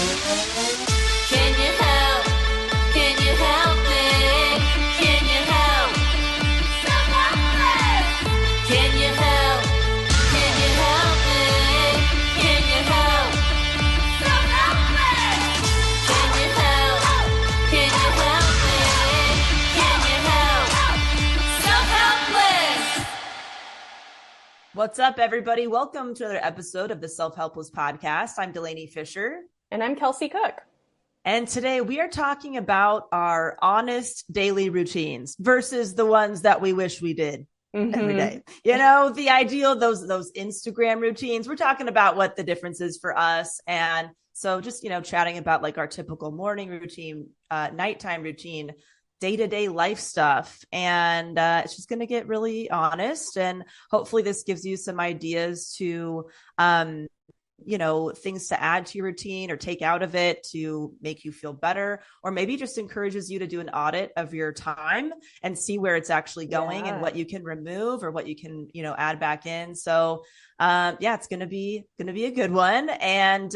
Can you help? Can you help me? Can you help? Self-Helpless! Can you help? Can you help me? Can you help? Self-Helpless! Can you help? Can you help me? Can you help? Self-Helpless! What's up, everybody? Welcome to another episode of the Self-Helpless podcast. I'm Delaney Fisher. And I'm Kelsey Cook. And today we are talking about our honest daily routines versus the ones that we wish we did every day. You know, the ideal, those Instagram routines. We're talking about what the difference is for us. And so just, chatting about like our typical morning routine, nighttime routine, day-to-day life stuff. And it's just going to get really honest. And hopefully this gives you some ideas to, things to add to your routine or take out of it to make you feel better, or maybe just encourages you to do an audit of your time and see where it's actually going and what you can remove or what you can, add back in. So, it's going to be a good one. And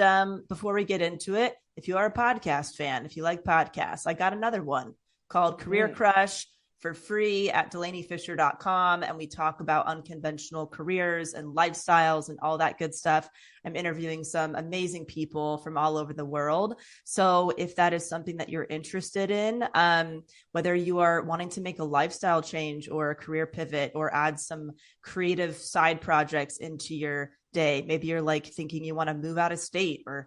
before we get into it, if you are a podcast fan, if you like podcasts, I got another one called Career Crush for free at DelaneyFisher.com. And we talk about unconventional careers and lifestyles and all that good stuff. I'm interviewing some amazing people from all over the world. So if that is something that you're interested in, whether you are wanting to make a lifestyle change or a career pivot or add some creative side projects into your day, maybe you're like thinking you want to move out of state or,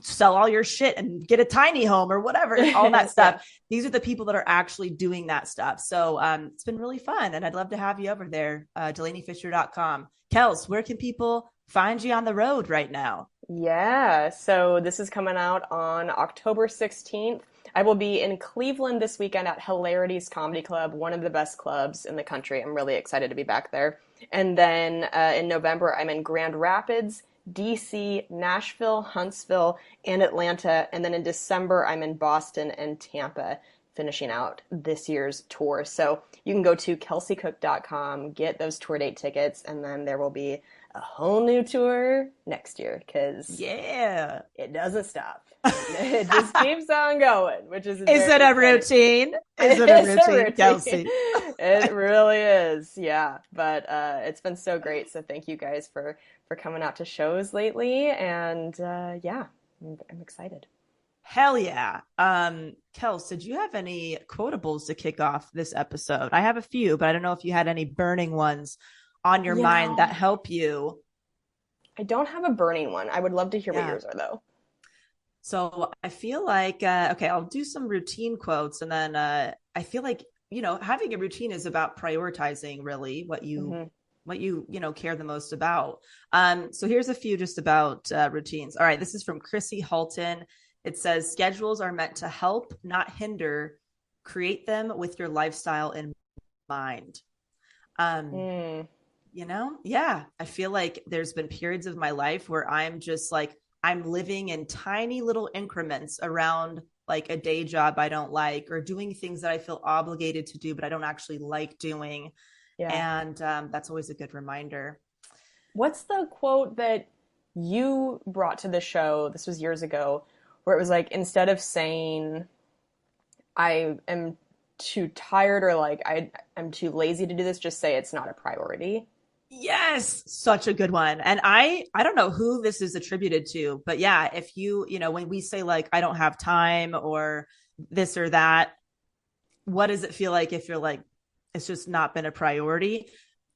sell all your shit and get a tiny home or whatever, all that stuff. These are the people that are actually doing that stuff. So it's been really fun. And I'd love to have you over there, DelaneyFisher.com. Kels, where can people find you on the road right now? Yeah, so this is coming out on October 16th. I will be in Cleveland this weekend at Hilarities Comedy Club, one of the best clubs in the country. I'm really excited to be back there. And then in November, I'm in Grand Rapids, DC, Nashville, Huntsville, and Atlanta. And then in December, I'm in Boston and Tampa, finishing out this year's tour. So you can go to kelseycook.com, get those tour date tickets, and then there will be a whole new tour next year because it doesn't stop. It just keeps on going, which is it a routine? Is it a routine, Kelsey? It really is, yeah. But it's been so great. So thank you guys for coming out to shows lately, and I'm excited. Hell yeah. Kels, did you have any quotables to kick off this episode? I have a few, but I don't know if you had any burning ones on your mind that help you. I don't have a burning one. I would love to hear what yours are, though. So I feel like, I'll do some routine quotes. And then I feel like, having a routine is about prioritizing really what you care the most about. So here's a few just about routines. All right. This is from Chrissy Halton. It says, schedules are meant to help, not hinder. Create them with your lifestyle in mind. I feel like there's been periods of my life where I'm just like, I'm living in tiny little increments around like a day job I don't like, or doing things that I feel obligated to do, but I don't actually like doing. Yeah. And that's always a good reminder. What's the quote that you brought to the show? This was years ago, where it was like, instead of saying I am too tired or like I'm too lazy to do this, just say it's not a priority. Yes, such a good one. And I don't know who this is attributed to, but yeah, if you when we say like I don't have time or this or that, what does it feel like if you're like it's just not been a priority?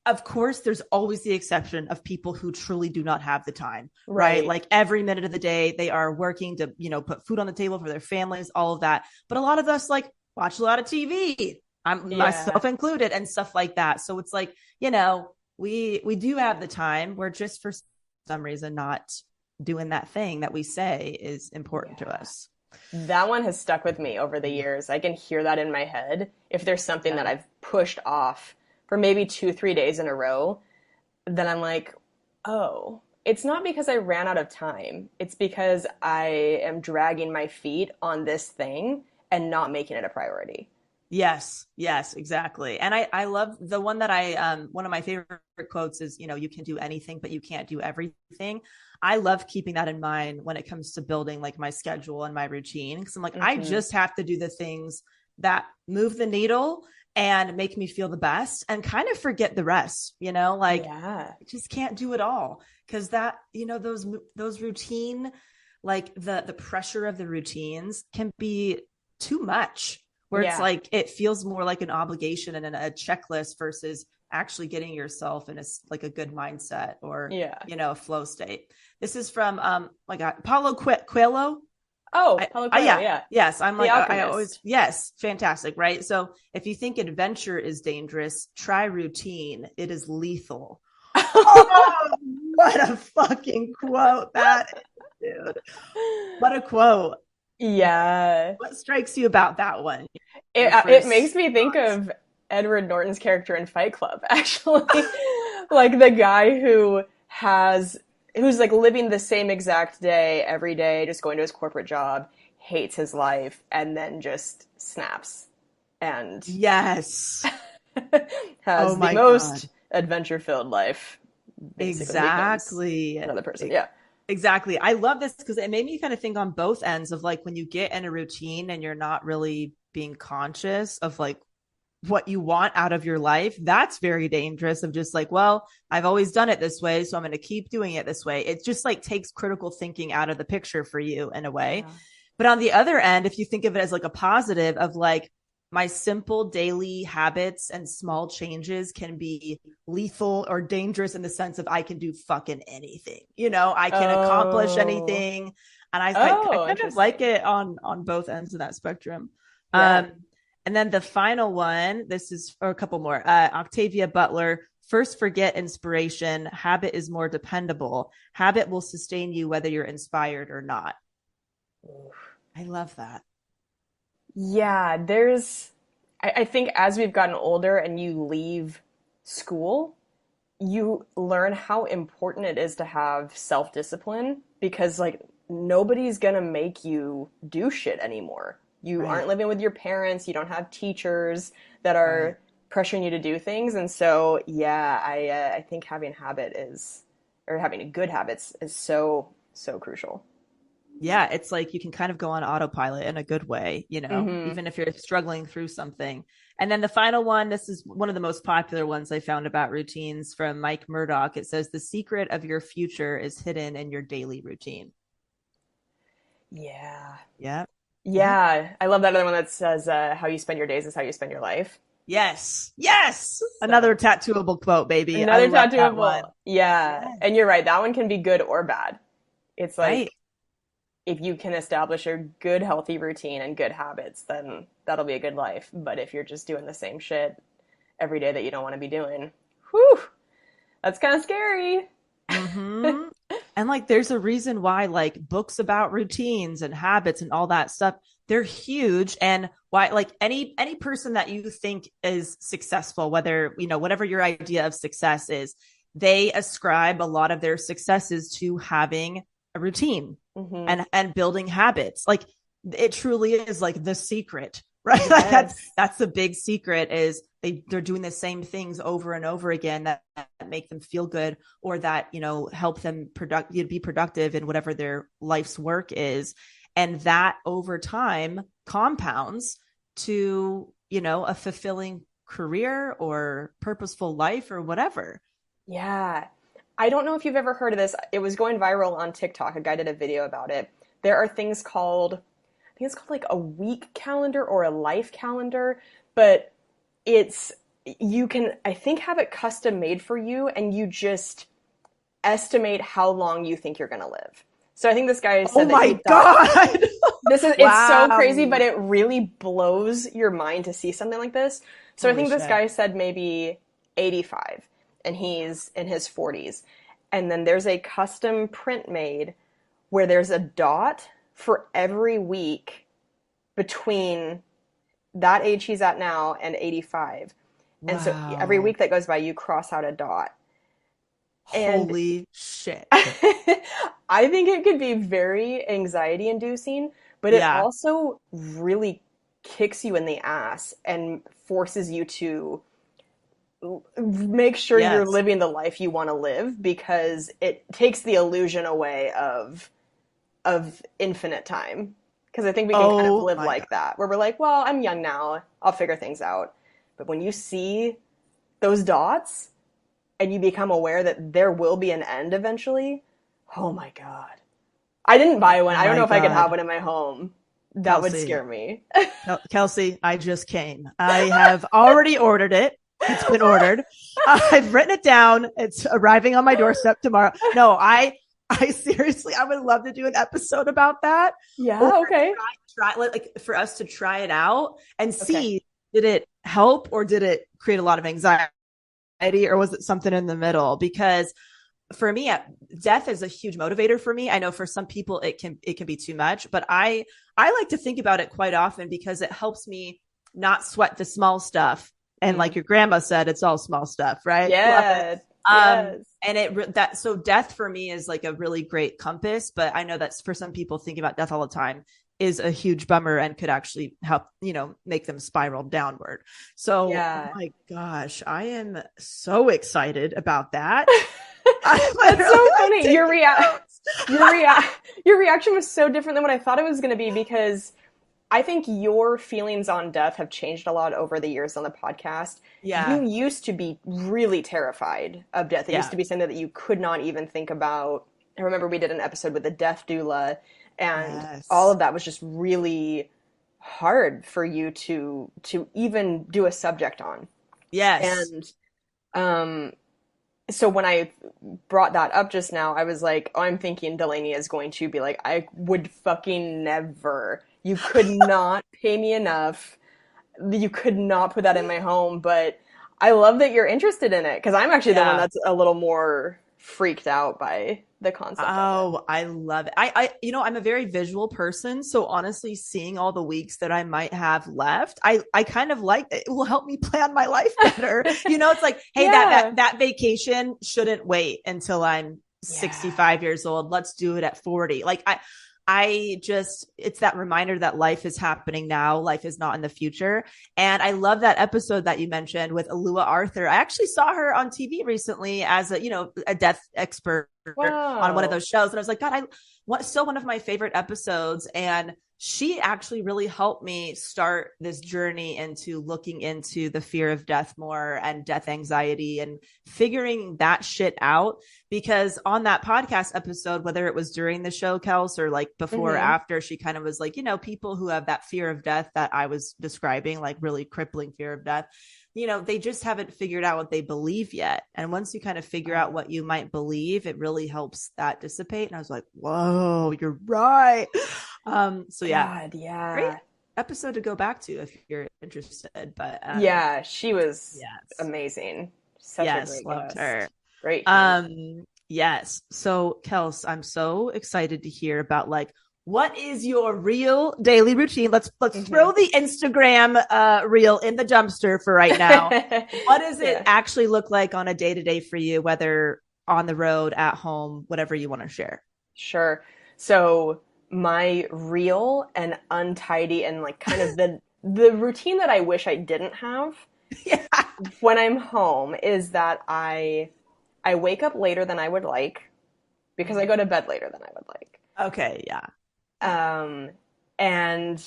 Of course, there's always the exception of people who truly do not have the time, right? Like every minute of the day they are working to, put food on the table for their families, all of that. But a lot of us like watch a lot of TV, myself included, and stuff like that. So it's like, we do have the time. We're just for some reason not doing that thing that we say is important to us. That one has stuck with me over the years. I can hear that in my head. If there's something that I've pushed off for maybe 2-3 days in a row, then I'm like, oh, it's not because I ran out of time. It's because I am dragging my feet on this thing and not making it a priority. Yes, exactly. And I love the one that one of my favorite quotes is, you can do anything, but you can't do everything. I love keeping that in mind when it comes to building like my schedule and my routine. Cause I'm like, I Mm-hmm. just have to do the things that move the needle and make me feel the best and kind of forget the rest, like Yeah. I just can't do it all. Cause that, those routine, like the pressure of the routines can be too much where it's Yeah. like, it feels more like an obligation and a checklist versus actually getting yourself in like a good mindset or, Yeah. a flow state. This is from my God, Paulo Coelho. Oh, Paulo Coelho, Yeah, yeah. yes. I'm The like, I always, Alchemist. yes, fantastic, right? So if you think adventure is dangerous, try routine. It is lethal. Oh, what a fucking quote that is, dude. What a quote. Yeah. What strikes you about that one? Your It makes first me think thoughts. of Edward Norton's character in Fight Club, actually. Like the guy who's like living the same exact day every day, just going to his corporate job, hates his life, and then just snaps and Yes. Oh has the my God. most adventure-filled life, basically becomes Exactly. another person. Yeah. Exactly. I love this because it made me kind of think on both ends of like when you get in a routine and you're not really being conscious of like what you want out of your life. That's very dangerous of just like, well, I've always done it this way, so I'm going to keep doing it this way. It just like takes critical thinking out of the picture for you in a way. Yeah. But on the other end, if you think of it as like a positive of like my simple daily habits and small changes can be lethal or dangerous in the sense of I can do fucking anything, I can accomplish Oh. anything. And I Oh, kind of like interesting. it on both ends of that spectrum. Yeah. And then the final one, this is or a couple more. Octavia Butler, first forget inspiration. Habit is more dependable. Habit will sustain you whether you're inspired or not. I love that. Yeah, I think as we've gotten older and you leave school, you learn how important it is to have self-discipline because, like, nobody's gonna make you do shit anymore. You aren't Right. living with your parents, you don't have teachers that Right. are pressuring you to do things. And so, yeah, I think having good habits is so, so crucial. Yeah, it's like you can kind of go on autopilot in a good way, Hmm. even if you're struggling through something. And then the final one, this is one of the most popular ones I found about routines from Mike Murdoch. It says, the secret of your future is hidden in your daily routine. Yeah. Yeah. Yeah. Yeah, I love that other one that says, how you spend your days is how you spend your life. Yes. Yes. Another So, tattooable quote, baby. I another love that one. tattooable. Yeah, Yes. and you're right, that one can be good or bad. It's Right. like if you can establish a good, healthy routine and good habits, then that'll be a good life. But if you're just doing the same shit every day that you don't want to be doing, whew, that's kind of scary. Mm-hmm. And like there's a reason why like books about routines and habits and all that stuff, they're huge. And why like any person that you think is successful, whether whatever your idea of success is, they ascribe a lot of their successes to having a routine Hmm. and building habits. Like it truly is like the secret, right? Like Yes. that's the big secret is they're doing the same things over and over again that make them feel good or that help them be productive in whatever their life's work is, and that over time compounds to a fulfilling career or purposeful life or whatever. Yeah. I don't know if you've ever heard of this. It was going viral on TikTok. A guy did a video about it. There are things called, I think it's called like a week calendar or a life calendar, but it's, you can, I think, have it custom made for you and you just estimate how long you think you're going to live. So I think this guy Oh said that he my thought god. it's so Wow. crazy, but it really blows your mind to see something like this. So I Holy think this shit. guy said maybe 85 and he's in his 40s. And then there's a custom print made where there's a dot for every week between that age he's at now and 85. And so every Wow. week that goes by, you cross out a dot. And Holy shit. I think it could be very anxiety inducing, but it Yeah. also really kicks you in the ass and forces you to make sure you're Yes. living the life you want to live, because it takes the illusion away of infinite time. Because I think we can kind of Oh live my God. like that, where we're like, well, I'm young now, I'll figure things out. But when you see those dots and you become aware that there will be an end eventually, oh my God. I didn't buy one. Oh I don't know my if I could have God. one in my home. That would Kelsey. scare me. Kelsey, I just came. I have already ordered it. It's been ordered. I've written it down. It's arriving on my doorstep tomorrow. No, I seriously, I would love to do an episode about that. Or Yeah, okay. like for us to try it out and Okay. see, did it help or did it create a lot of anxiety or was it something in the middle? Because for me, death is a huge motivator for me. I know for some people it can be too much, but I like to think about it quite often because it helps me not sweat the small stuff. And like your grandma said, it's all small stuff, right? Love it. Yes. Yes. And so death for me is like a really great compass, but I know that's for some people thinking about death all the time is a huge bummer and could actually help, make them spiral downward. So, Yeah. oh my gosh, I am so excited about that. That's so funny. Your reaction was so different than what I thought it was going to be, because I think your feelings on death have changed a lot over the years on the podcast. Yeah. You used to be really terrified of death. It used to be something that you could not even think about. I remember we did an episode with a death doula, and all of that was just really hard for you to even do a subject on. Yes. And so when I brought that up just now, I was like, oh, I'm thinking Delaney is going to be like, I would fucking never. You could not pay me enough. You could not put that in my home. But I love that you're interested in it, because I'm actually the one that's a little more freaked out by the concept of it. Oh, I love it. I'm a very visual person. So honestly, seeing all the weeks that I might have left, I kind of like it will help me plan my life better. It's like, hey, that vacation shouldn't wait until I'm 65 years old. Let's do it at 40. Like it's that reminder that life is happening now. Life is not in the future. And I love that episode that you mentioned with Alua Arthur. I actually saw her on TV recently as a death expert on one of those shows. And I was like, God, still one of my favorite episodes. And she actually really helped me start this journey into looking into the fear of death more and death anxiety and figuring that shit out. Because on that podcast episode, whether it was during the show, Kels, or like before or after, she kind of was like, people who have that fear of death that I was describing, like really crippling fear of death, they just haven't figured out what they believe yet. And once you kind of figure out what you might believe, it really helps that dissipate. And I was like, whoa, you're right. So yeah, God, yeah. Great episode to go back to if you're interested. But she was amazing. Such a great loved guest. her. Great. Yes. So Kels, I'm so excited to hear about like, what is your real daily routine? Let's throw the Instagram reel in the dumpster for right now. What does it actually look like on a day-to-day for you, whether on the road, at home, whatever you want to share? Sure. So my real and untidy and like kind of the routine that I wish I didn't have when I'm home is that I wake up later than I would like, because I go to bed later than I would like. Okay, yeah. And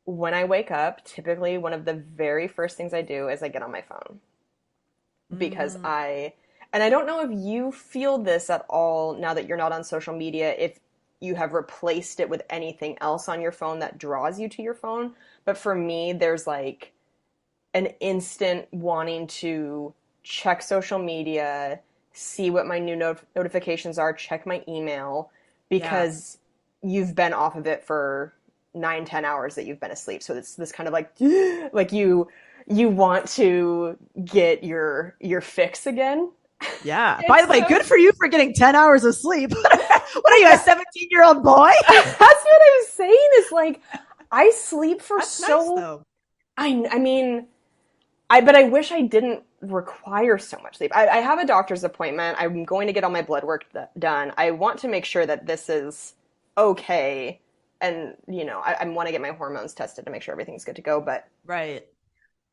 when I wake up, typically one of the very first things I do is I get on my phone, because I don't know if you feel this at all now that you're not on social media, if you have replaced it with anything else on your phone that draws you to your phone. But for me, there's like an instant wanting to check social media, see what my new notifications are, check my email, because you've been off of it for 9-10 hours that you've been asleep. So it's this kind of like you want to get your fix again. Yeah. By the way, good for you for getting 10 hours of sleep. What are you, a 17-year-old boy? That's what I was saying. Is like, I sleep for That's nice, though. I mean, but I wish I didn't require so much sleep. I have a doctor's appointment. I'm going to get all my blood work done. I want to make sure that this is okay. And, I want to get my hormones tested to make sure everything's good to go. But right.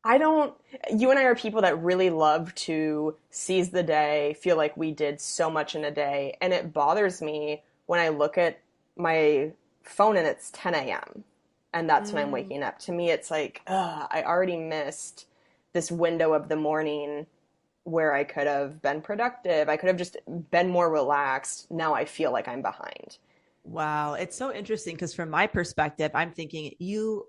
You and I are people that really love to seize the day, feel like we did so much in a day. And it bothers me when I look at my phone and it's 10 a.m. and that's when I'm Mm. waking up. To me, it's like, ugh, I already missed this window of the morning where I could have been productive. I could have just been more relaxed. Now I feel like I'm behind. Wow, it's so interesting because from my perspective, I'm thinking you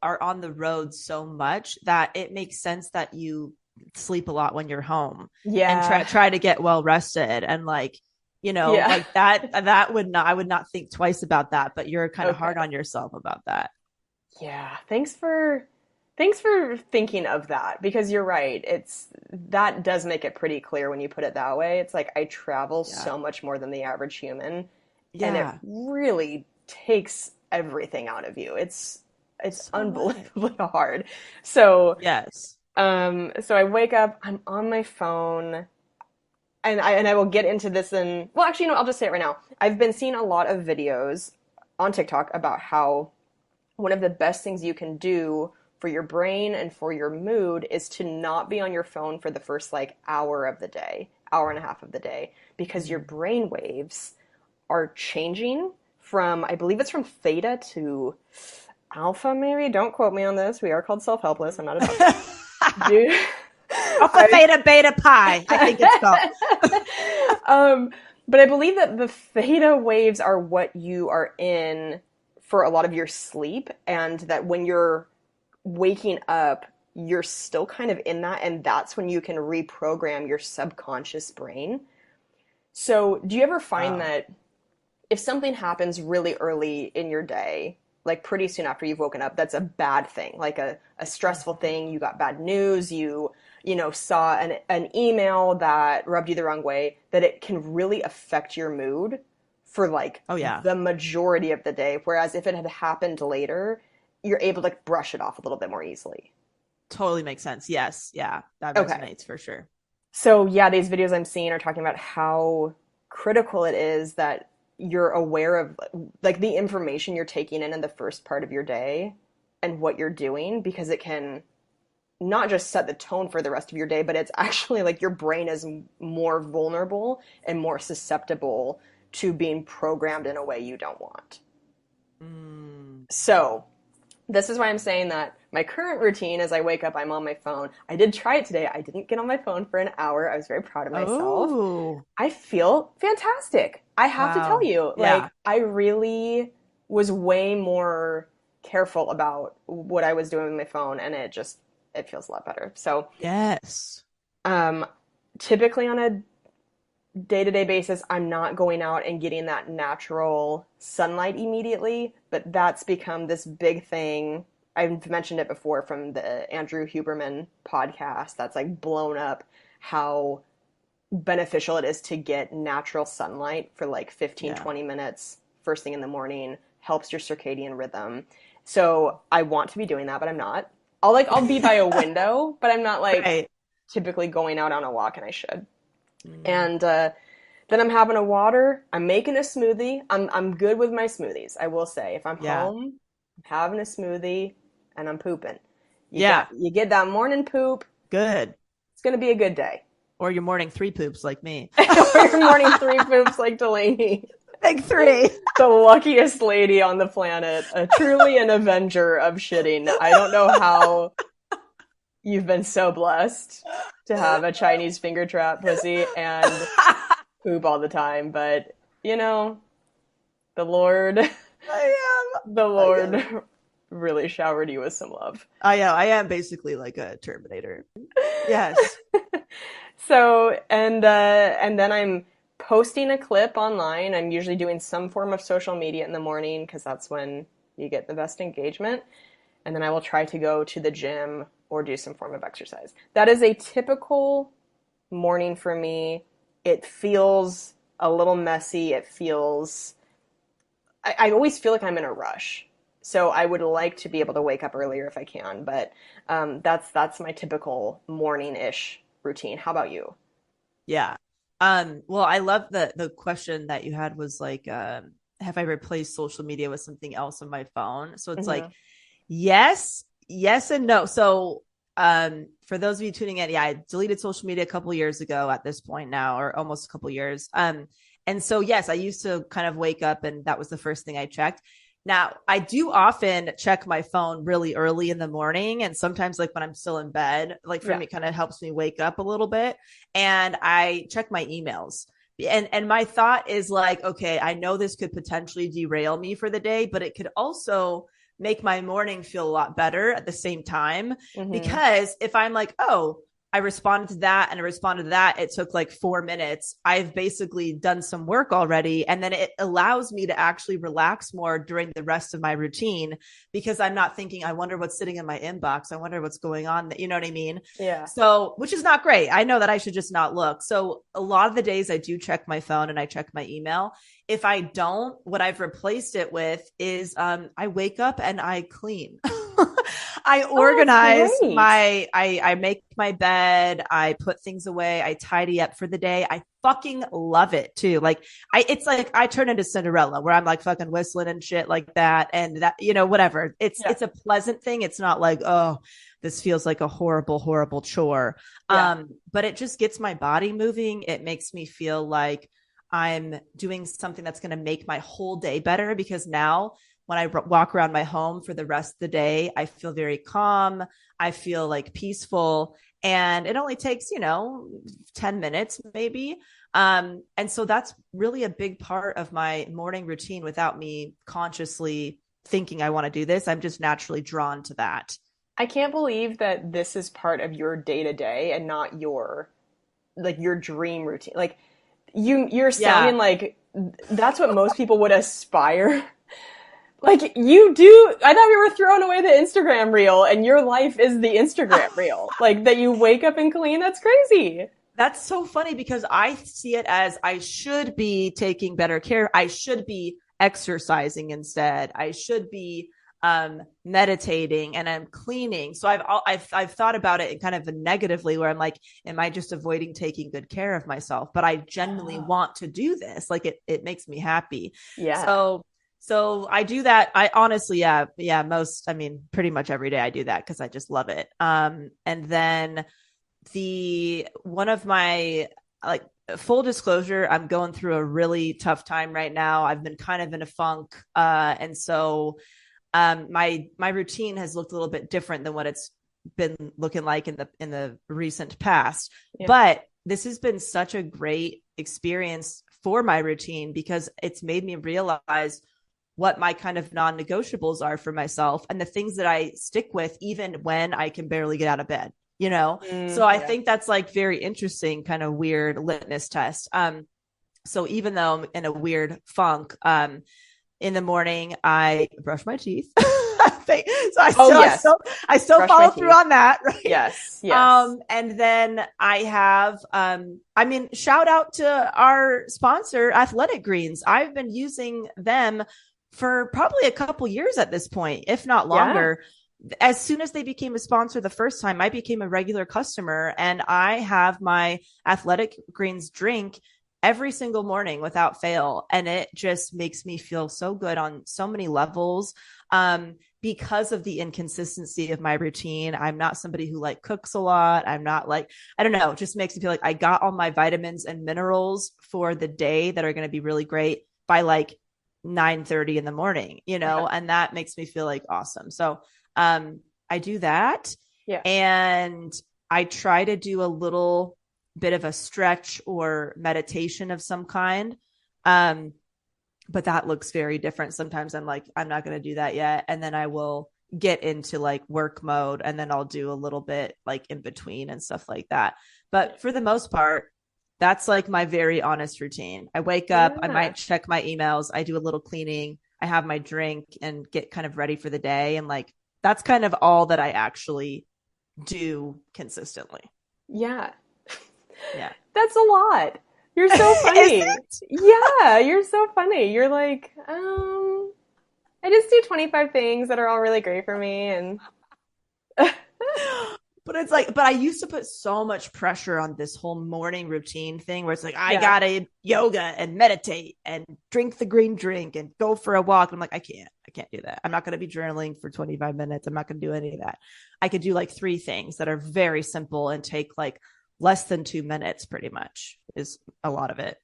are on the road so much that it makes sense that you sleep a lot when you're home and try Yeah. try to get well rested and like, Yeah. like that would not I would not think twice about that, but you're kind of hard Okay. on yourself about that. Yeah, thanks for thinking of that because you're right. It's that does make it pretty clear when you put it that way. It's like I travel Yeah. so much more than the average human, and it Yeah. really takes everything out of you. It's So much. unbelievably hard. So, Yes. so I wake up, I'm on my phone, and I will get into this in, well, actually, no, I'll just say it right now. I've been seeing a lot of videos on TikTok about how one of the best things you can do for your brain and for your mood is to not be on your phone for the first like hour of the day, hour and a half of the day, because your Mm. brain waves are changing from, I believe it's from theta to alpha, maybe. Don't quote me on this. We are called Self-Helpless. I'm not a doctor. Dude, Alpha, I, theta, beta, pi, I think it's called. um, but I believe that the theta waves are what you are in for a lot of your sleep, and that when you're waking up, you're still kind of in that, and that's when you can reprogram your subconscious brain. So, do you ever find Wow. that if something happens really early in your day, like pretty soon after you've woken up, that's a bad thing, like a stressful thing, you got bad news, saw an email that rubbed you the wrong way, that it can really affect your mood for like Oh yeah. the majority of the day. Whereas if it had happened later, you're able to brush it off a little bit more easily. Totally makes sense. Yes. Yeah. That Okay. resonates for sure. So yeah, these videos I'm seeing are talking about how critical it is that you're aware of like the information you're taking in the first part of your day and what you're doing, because it can not just set the tone for the rest of your day, but it's actually like your brain is more vulnerable and more susceptible to being programmed in a way you don't want. Mm. So, this is why I'm saying that my current routine is I wake up, I'm on my phone. I did try it today. I didn't get on my phone for an hour. I was very proud of myself. Oh, I feel fantastic. I have to tell wow. you, Yeah. like, I really was way more careful about what I was doing with my phone, and it feels a lot better. So, Yes. um, typically on a day-to-day basis, I'm not going out and getting that natural sunlight immediately, but that's become this big thing. I've mentioned it before from the Andrew Huberman podcast that's like blown up how beneficial it is to get natural sunlight for like 15, Yeah. 20 minutes first thing in the morning, helps your circadian rhythm. So I want to be doing that, but I'm not. I'll be by a window, but I'm not like Right. typically going out on a walk, and I should. Mm. And then I'm having a water. I'm making a smoothie. I'm good with my smoothies. I will say, if I'm Yeah. home, I'm having a smoothie, and I'm pooping. Yeah. You get that morning poop. Good. It's gonna be a good day. Or your morning three poops like me. Or your morning three poops like Delaney, Big three. the luckiest lady on the planet, truly an avenger of shitting. I don't know how you've been so blessed to have a Chinese finger trap pussy and poop all the time, but you know, the Lord, I am. the I am. Lord really showered you with some love. I am basically like a Terminator. Yes. So, and then I'm posting a clip online. I'm usually doing some form of social media in the morning because that's when you get the best engagement. And then I will try to go to the gym or do some form of exercise. That is a typical morning for me. It feels a little messy. I always feel like I'm in a rush. So I would like to be able to wake up earlier if I can, but that's my typical morning-ish routine. How about you? Yeah. Well, I love the question that you had was like, have I replaced social media with something else on my phone? So it's like, Hmm. yes, yes, and no. So For those of you tuning in, yeah, I deleted social media a couple of years ago at this point now, or almost a couple of years. And so, yes, I used to kind of wake up and that was the first thing I checked. Now, I do often check my phone really early in the morning. And sometimes like when I'm still in bed, like for me, it kind of helps me wake up a little bit. And I check my emails. And my thought is like, okay, I know this could potentially derail me for the day, but it could also make my morning feel a lot better at the same time. Because if I'm like, oh, I responded to that and I responded to that, it took like 4 minutes. I've basically done some work already. And then it allows me to actually relax more during the rest of my routine because I'm not thinking, I wonder what's sitting in my inbox. I wonder what's going on. You know what I mean? Yeah. So, which is not great. I know that I should just not look. So a lot of the days I do check my phone and I check my email. If I don't, what I've replaced it with is I wake up and I clean. I organize I make my bed, I put things away, I tidy up for the day. I fucking love it too. Like it's like I turn into Cinderella where I'm like fucking whistling and shit like that. And that, you know, whatever. It's a pleasant thing. It's not like, oh, this feels like a horrible, horrible chore. But it just gets my body moving. It makes me feel like I'm doing something that's going to make my whole day better because now when I walk around my home for the rest of the day, I feel very calm. I feel like peaceful and it only takes, 10 minutes maybe. And so that's really a big part of my morning routine without me consciously thinking I want to do this. I'm just naturally drawn to that. I can't believe that this is part of your day to day and not your dream routine. Like you're sounding like that's what most people would aspire. Like you do. I thought we were throwing away the Instagram reel and your life is the Instagram reel. Like that you wake up and clean. That's crazy. That's so funny because I see it as I should be taking better care. I should be exercising instead. I should be meditating and I'm cleaning. So I've thought about it in kind of a negatively where I'm like, am I just avoiding taking good care of myself? But I genuinely want to do this. Like it makes me happy. Yeah. So I do that. I honestly, pretty much every day I do that because I just love it. And then one of my, like, full disclosure, I'm going through a really tough time right now. I've been kind of in a funk. And so my routine has looked a little bit different than what it's been looking like in the recent past. Yeah. But this has been such a great experience for my routine because it's made me realize what my kind of non-negotiables are for myself and the things that I stick with, even when I can barely get out of bed, So I think that's like very interesting, kind of weird litmus test. So even though I'm in a weird funk, in the morning, I brush my teeth. So I still follow through on that. Right? Yes. And then I have, shout out to our sponsor, Athletic Greens. I've been using them for probably a couple years at this point, if not longer. Yeah. As soon as they became a sponsor the first time, I became a regular customer and I have my Athletic Greens drink every single morning without fail. And it just makes me feel so good on so many levels. Because of the inconsistency of my routine. I'm not somebody who like cooks a lot. I'm not like, I don't know, it just makes me feel like I got all my vitamins and minerals for the day that are going to be really great by like 9:30 in the morning, and that makes me feel like awesome. So, I do that. Yeah. And I try to do a little bit of a stretch or meditation of some kind. But that looks very different. Sometimes I'm like, I'm not going to do that yet. And then I will get into like work mode and then I'll do a little bit like in between and stuff like that. But for the most part, that's like my very honest routine. I wake up, I might check my emails. I do a little cleaning. I have my drink and get kind of ready for the day. And like, that's kind of all that I actually do consistently. Yeah. Yeah. That's a lot. You're so funny. Yeah, you're so funny. You're like, I just do 25 things that are all really great for me. And but it's like, but I used to put so much pressure on this whole morning routine thing where it's like, I gotta yoga and meditate and drink the green drink and go for a walk. I'm like, I can't. can't do that. I'm not going to be journaling for 25 minutes. I'm not going to do any of that. I could do like 3 things that are very simple and take like less than 2 minutes, pretty much is a lot of it.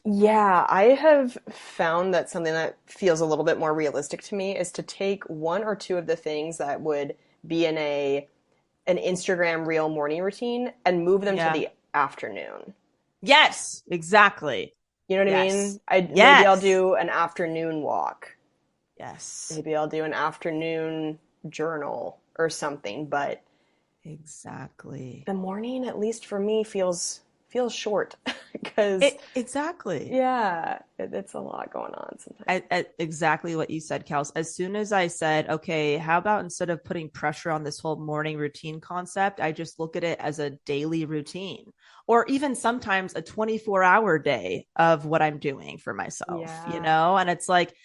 Yeah, I have found that something that feels a little bit more realistic to me is to take one or two of the things that would be in a an Instagram reel morning routine and move them to Yeah. the afternoon. Yes, exactly. You know what I Yes. mean? Maybe I'll Yes. do an afternoon walk. Yes. Maybe I'll do an afternoon journal or something, but Exactly. the morning, at least for me, feels short because Exactly. yeah, it's a lot going on sometimes. Exactly what you said, Kels. As soon as I said, okay, how about instead of putting pressure on this whole morning routine concept, I just look at it as a daily routine, or even sometimes a 24-hour day of what I'm doing for myself, Yeah. And it's like,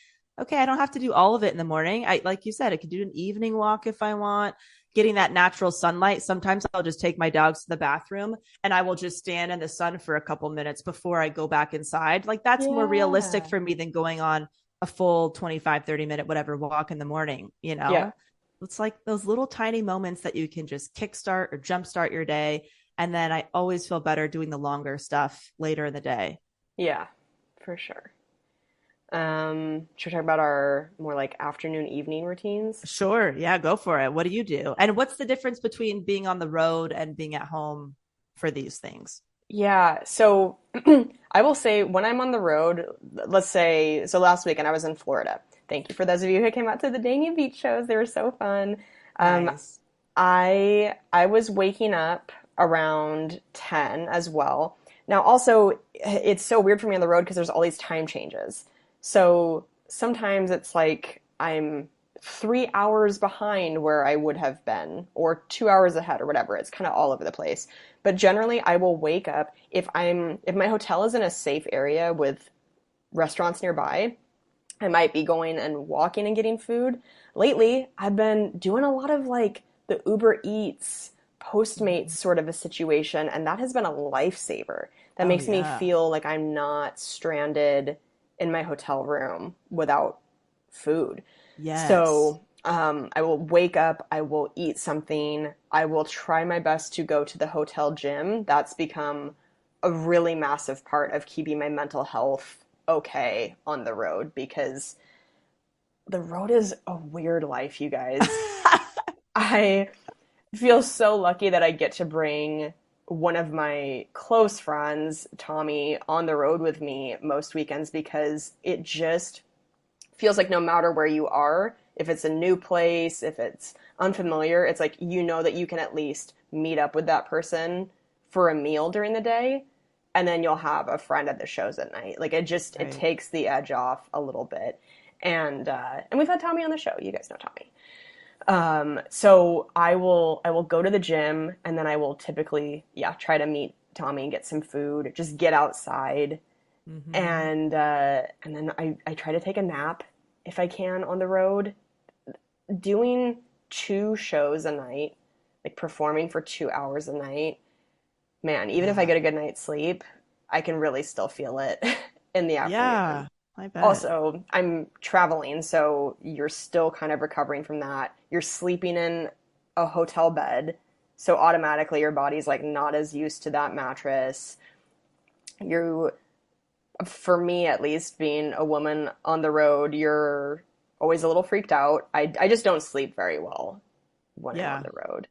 okay, I don't have to do all of it in the morning. Like you said, I could do an evening walk if I want, getting that natural sunlight. Sometimes I'll just take my dogs to the bathroom and I will just stand in the sun for a couple minutes before I go back inside. Like that's more realistic Yeah. for me than going on a full 25, 30 minute, whatever walk in the morning, Yeah. It's like those little tiny moments that you can just kickstart or jumpstart your day. And then I always feel better doing the longer stuff later in the day. Yeah, for sure. Should we talk about our more like afternoon evening routines? Sure. Yeah, go for it. What do you do? And what's the difference between being on the road and being at home for these things? Yeah, so I will say when I'm on the road, let's say, so last weekend I was in Florida. Thank you for those of you who came out to the Dania Beach shows. They were so fun. Um, Nice. I was waking up around 10 as well. Now also it's so weird for me on the road because there's all these time changes. So sometimes it's like I'm 3 hours behind where I would have been, or 2 hours ahead, or whatever. It's kind of all over the place. But generally, I will wake up if my hotel is in a safe area with restaurants nearby. I might be going and walking and getting food. Lately, I've been doing a lot of like the Uber Eats, Postmates sort of a situation, and that has been a lifesaver. That Oh, makes me yeah. feel like I'm not stranded in my hotel room without food. Yes. So, I will wake up, I will eat something, I will try my best to go to the hotel gym. That's become a really massive part of keeping my mental health okay on the road because the road is a weird life, you guys. I feel so lucky that I get to bring one of my close friends, Tommy, on the road with me most weekends because it just feels like no matter where you are, if it's a new place, if it's unfamiliar, it's like you know that you can at least meet up with that person for a meal during the day, and then you'll have a friend at the shows at night. Like it Right. takes the edge off a little bit. And we've had Tommy on the show. You guys know Tommy. So I will go to the gym and then I will typically, yeah, try to meet Tommy and get some food, just get outside Mm-hmm. and then I try to take a nap if I can on the road. Doing 2 shows a night, like performing for 2 hours a night, man, even if I Yeah. get a good night's sleep, I can really still feel it in the afternoon. Yeah. I bet. Also, I'm traveling, so you're still kind of recovering from that. You're sleeping in a hotel bed, so automatically your body's like not as used to that mattress. You For me at least, being a woman on the road, you're always a little freaked out. I just don't sleep very well when I'm on Yeah. the road.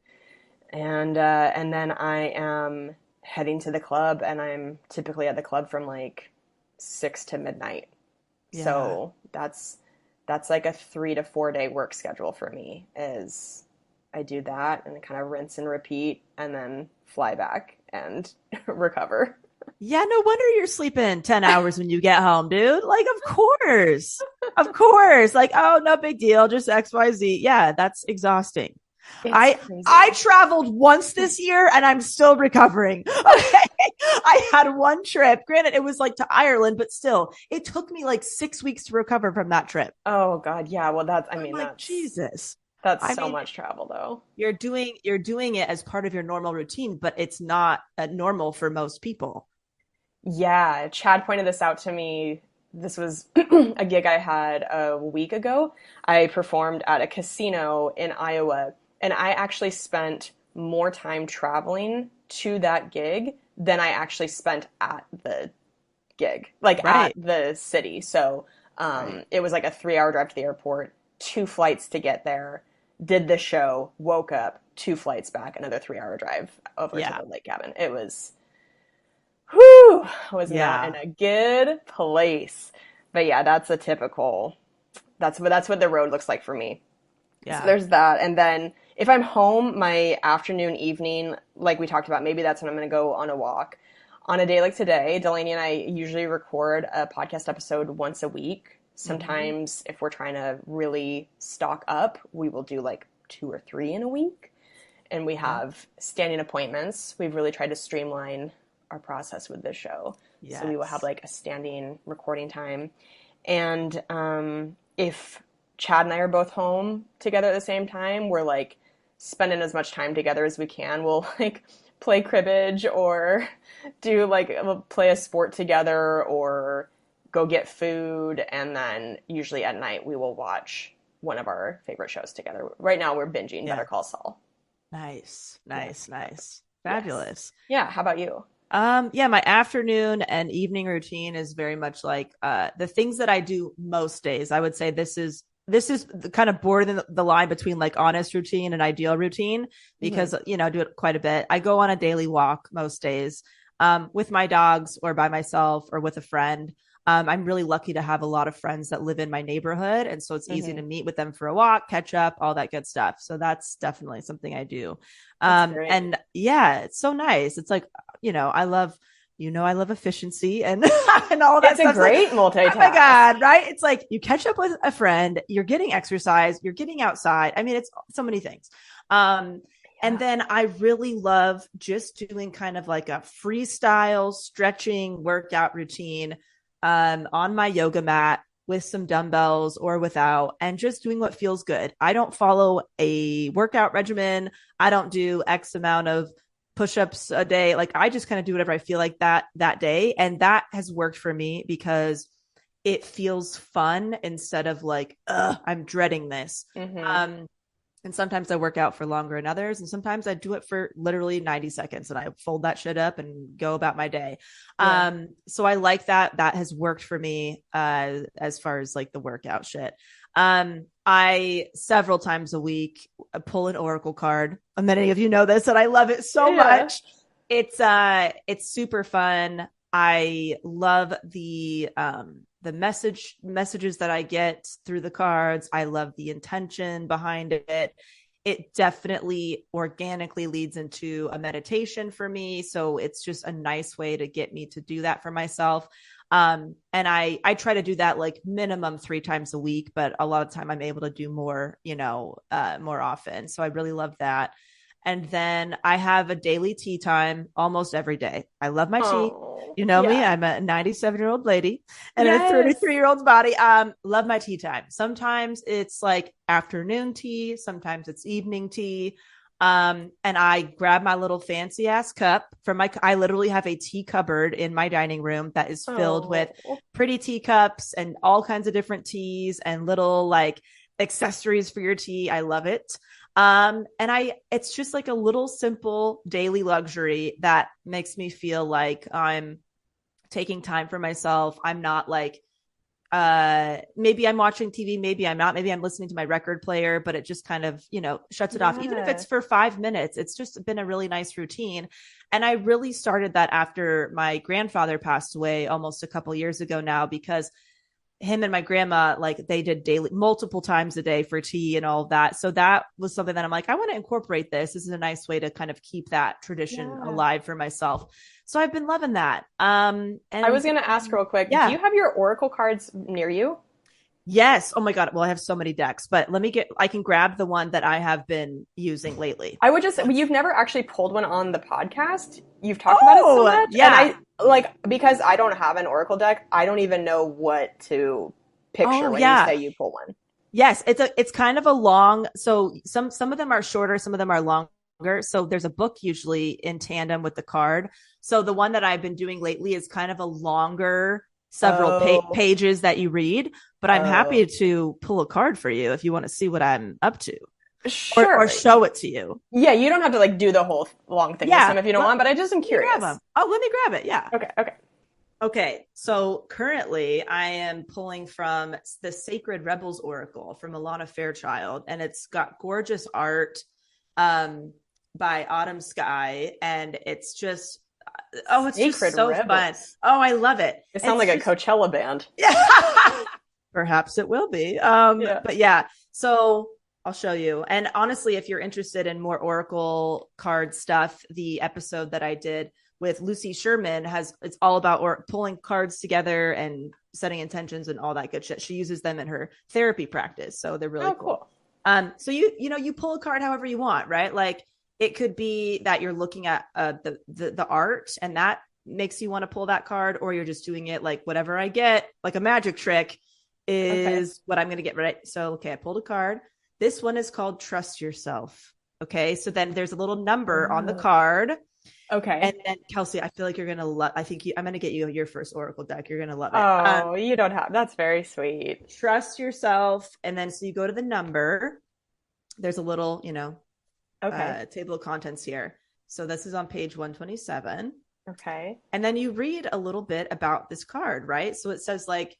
And then I am heading to the club, and I'm typically at the club from like 6 to midnight. Yeah. So that's like a 3 to 4 day work schedule for me. Is I do that and kind of rinse and repeat, and then fly back and recover. Yeah, no wonder you're sleeping 10 hours when you get home, dude. Like, of course. Of course. Like, oh, no big deal. Just XYZ. Yeah, that's exhausting. It's I crazy. traveled once this year and I'm still recovering. Okay. I had one trip. Granted, it was like to Ireland, but still, it took me like 6 weeks to recover from that trip. Oh God, yeah. Well, that's I I'm mean like, that's Jesus. that's I so mean, much travel though. you're doing it as part of your normal routine, but it's not normal for most people. Yeah, Chad pointed this out to me this was a gig I had a week ago. I performed at a casino in Iowa, and I actually spent more time traveling to that gig than I actually spent at the gig, like at Right. the city. So Right. it was like a 3 hour drive to the airport, 2 flights to get there, did the show, woke up, 2 flights back, another 3 hour drive over to Yeah. the lake cabin. It was, whew, I was not in Yeah. a good place. But yeah, that's a typical, that's what the road looks like for me. So Yeah. there's that. And then if I'm home, my afternoon, evening, like we talked about, maybe that's when I'm going to go on a walk. On a day like today, Delaney and I usually record a podcast episode once a week. Hmm. Sometimes, if we're trying to really stock up, we will do like 2 or 3 in a week. And we Yeah. have standing appointments. We've really tried to streamline our process with this show. So we will have Yes. like a standing recording time. And if Chad and I are both home together at the same time, we're like spending as much time together as we can. We'll like play cribbage or do like we'll play a sport together or go get food. And then usually at night we will watch one of our favorite shows together. Right now we're binging Yeah. Better Call Saul. Nice. Nice. Yes. Nice. Yes. Fabulous. Yeah. How about you? Yeah, my afternoon and evening routine is very much like the things that I do most days. I would say this is the kind of bordering the line between like honest routine and ideal routine Mm-hmm. because I do it quite a bit. I go on a daily walk most days with my dogs or by myself or with a friend. I'm really lucky to have a lot of friends that live in my neighborhood. And so it's easy Mm-hmm. to meet with them for a walk, catch up, all that good stuff. So that's definitely something I do. That's great. And yeah, it's so nice. It's like, I love, I love efficiency and and all that It's a stuff. It's like, great oh my multitask. God, right? It's like you catch up with a friend, you're getting exercise, you're getting outside. I mean, it's so many things. And Yeah. then I really love just doing kind of like a freestyle stretching workout routine on my yoga mat with some dumbbells or without, and just doing what feels good. I don't follow a workout regimen. I don't do X amount of push-ups a day. Like I just kind of do whatever I feel like that day. And that has worked for me because it feels fun instead of like, I'm dreading this. Mm-hmm. Um, and sometimes I work out for longer than others. And sometimes I do it for literally 90 seconds and I fold that shit up and go about my day. Yeah. So I like that. That has worked for me as far as like the workout shit. I several times a week pull an oracle card. Many of you know this, and I love it so Yeah. much. It's super fun. I love the messages that I get through the cards. I love the intention behind it. It definitely organically leads into a meditation for me. So it's just a nice way to get me to do that for myself. And I try to do that like minimum 3 times a week, but a lot of time I'm able to do more, more often. So I really love that. And then I have a daily tea time almost every day. I love my tea. Oh, You know me, yeah. I'm a 97-year-old lady and in a Yes. 33-year-old's body. Love my tea time. Sometimes it's like afternoon tea, sometimes it's evening tea. And I grab my little fancy ass cup I literally have a tea cupboard in my dining room that is filled with Oh, pretty teacups and all kinds of different teas and little like accessories for your tea. I love it. It's just like a little simple daily luxury that makes me feel like I'm taking time for myself. I'm not like, maybe I'm watching TV, maybe I'm not, maybe I'm listening to my record player, but it just kind of, shuts it off. Even if yeah. it's for 5 minutes, it's just been a really nice routine. And I really started that after my grandfather passed away almost a couple years ago now, because him and my grandma, like they did daily multiple times a day for tea and all of that. So that was something that I'm like, I want to incorporate this. This is a nice way to kind of keep that tradition Yeah. alive for myself. So I've been loving that. I was And gonna ask real quick, do yeah, you have your Oracle cards near you? yes. Oh my God. Well, I have so many decks, but I can grab the one that I have been using lately. I would just, you've never actually pulled one on the podcast. You've talked about it so Oh, much. yeah. And I, like, because I don't have an Oracle deck, I don't even know what to picture Oh, when you yeah. say you pull one. Yes, it's kind of a long, so some of them are shorter, some of them are longer. So there's a book usually in tandem with the card. So the one that I've been doing lately is kind of a longer several Oh, pages that you read, but I'm happy oh, to pull a card for you if you want to see what I'm up to, or sure. show it to you. Yeah, you don't have to like do the whole long thing this Yeah, time if you don't want, but I just am let me grab curious. them. Oh, let me grab it. Yeah. Okay, okay. Okay, so currently I am pulling from the Sacred Rebels Oracle from Alana Fairchild, and it's got gorgeous art um, by Autumn Sky, and it's just it's just Sacred so fun. Rebels. Oh, I love it. It sounds It's like a just Coachella band. perhaps it will be. Yeah. But yeah, so I'll show you. And honestly, if you're interested in more Oracle card stuff, the episode that I did with Lucy Sherman it's all about pulling cards together and setting intentions and all that good shit. She uses them in her therapy practice, so they're really Oh, cool. cool. So you pull a card however you want, right? Like it could be that you're looking at the art and that makes you want to pull that card, or you're just doing it like whatever I get, like a magic trick Okay. is what I'm going to get right. So, okay, I pulled a card. This one is called Trust Yourself. Okay. So then there's a little number on the Oh. card. And Okay. then Kelsey, I feel like you're going to love, I'm going to get you your first Oracle deck. You're going to love it. Oh, you don't have, that's very sweet. Trust yourself. And then, so you go to the number, there's a little, Okay. table of contents here. So this is on page 127. Okay. And then you read a little bit about this card, right? So it says like,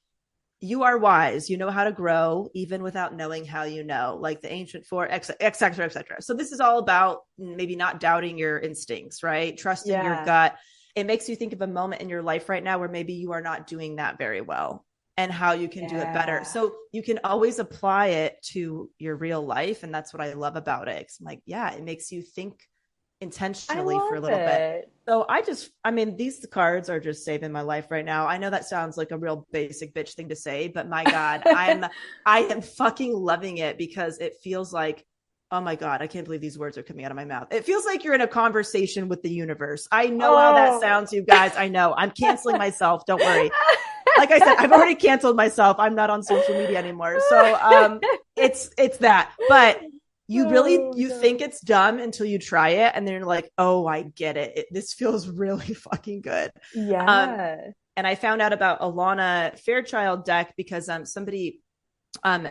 you are wise. You know how to grow even without knowing how you know, like the ancient four, et cetera, et cetera. So this is all about maybe not doubting your instincts, right? Trusting your Yeah. gut. It makes you think of a moment in your life right now where maybe you are not doing that very well and how you can do it better. Yeah. So you can always apply it to your real life. And that's what I love about it. I'm like, yeah, it makes you think I intentionally for a love little bit. it. So these cards are just saving my life right now. I know that sounds like a real basic bitch thing to say, but my God, I am fucking loving it because it feels like, oh my God, I can't believe these words are coming out of my mouth. It feels like you're in a conversation with the universe. I know how that Oh. sounds, you guys. I know. I'm canceling myself. Don't worry. Like I said, I've already canceled myself. I'm not on social media anymore. So it's that. But you God. think it's dumb until you try it, and then you're like, oh, I get it. This feels really fucking good. Um, Yeah. and I found out about Alana Fairchild deck because somebody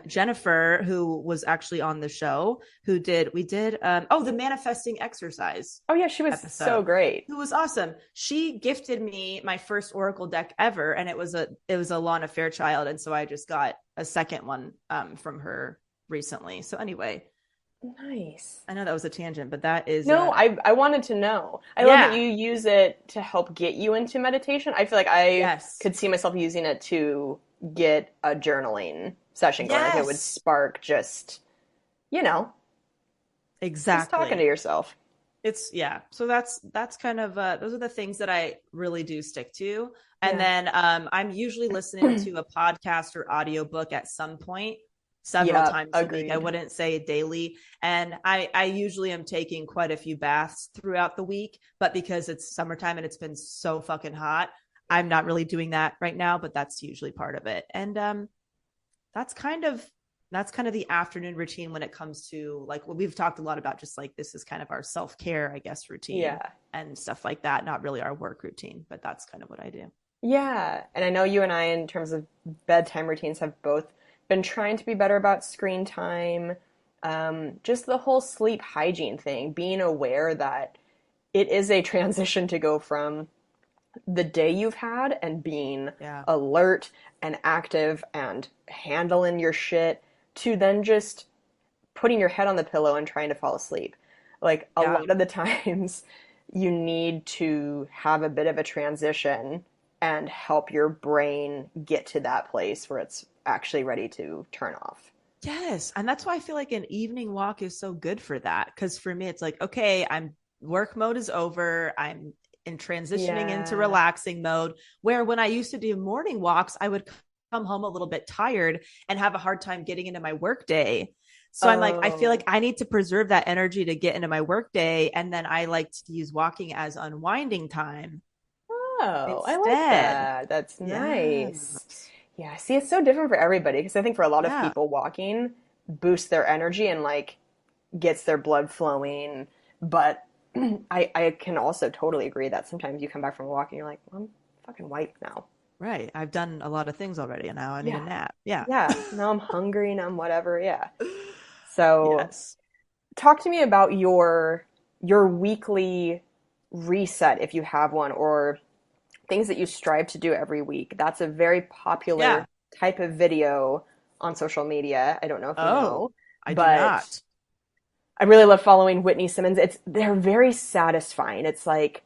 Jennifer, who was actually on the show, we did the manifesting exercise Oh yeah, she was so episode, great. who was awesome. She gifted me my first Oracle deck ever, and it was a Lana Fairchild, and so I just got a second one from her recently. So anyway, Nice. I know that was a tangent, but that is No, I wanted to know. I love that yeah, you use it to help get you into meditation. I feel like I yes, could see myself using it to get a journaling session going. Like it would yes, spark just, you know, just talking to exactly. yourself. It's yeah. So that's kind of those are the things that I really do stick to. And Yeah. then I'm usually listening to a podcast or audiobook at some point, several Yeah, times a week. I agreed. wouldn't say daily. And I usually am taking quite a few baths throughout the week, but because it's summertime and it's been so fucking hot, I'm not really doing that right now, but that's usually part of it. And that's kind of the afternoon routine when it comes to like what we've talked a lot about, just like this is kind of our self-care, I guess, routine Yeah. and stuff like that, not really our work routine, but that's kind of what I do. Yeah. And I know you and I, in terms of bedtime routines, have both been trying to be better about screen time. Just the whole sleep hygiene thing, being aware that it is a transition to go from the day you've had and being Yeah, alert and active and handling your shit to then just putting your head on the pillow and trying to fall asleep. Like a yeah, lot of the times you need to have a bit of a transition and help your brain get to that place where it's actually ready to turn off. yes. And that's why I feel like an evening walk is so good for that, because for me it's like, okay, I'm work mode is over, I'm in transitioning into Yeah. relaxing mode, where when I used to do morning walks I would come home a little bit tired and have a hard time getting into my work day. So I'm like, I feel like Oh. I need to preserve that energy to get into my work day, and then I like to use walking as unwinding time Oh, I like instead. that. That's nice. Yes, Yeah, see, it's so different for everybody because I think for a lot of yeah, people, walking boosts their energy and like gets their blood flowing. But I can also totally agree that sometimes you come back from a walk and you're like, well, I'm fucking wiped now. Right. I've done a lot of things already and now I need a Yeah. nap. Yeah. Yeah. Now I'm hungry, now I'm whatever. Yeah. So Yes. talk to me about your weekly reset if you have one, or things that you strive to do every week. That's a very Yeah. popular type of video on social media. I don't know if you Oh, know, I do but not. I really love following Whitney Simmons. They're very satisfying. It's like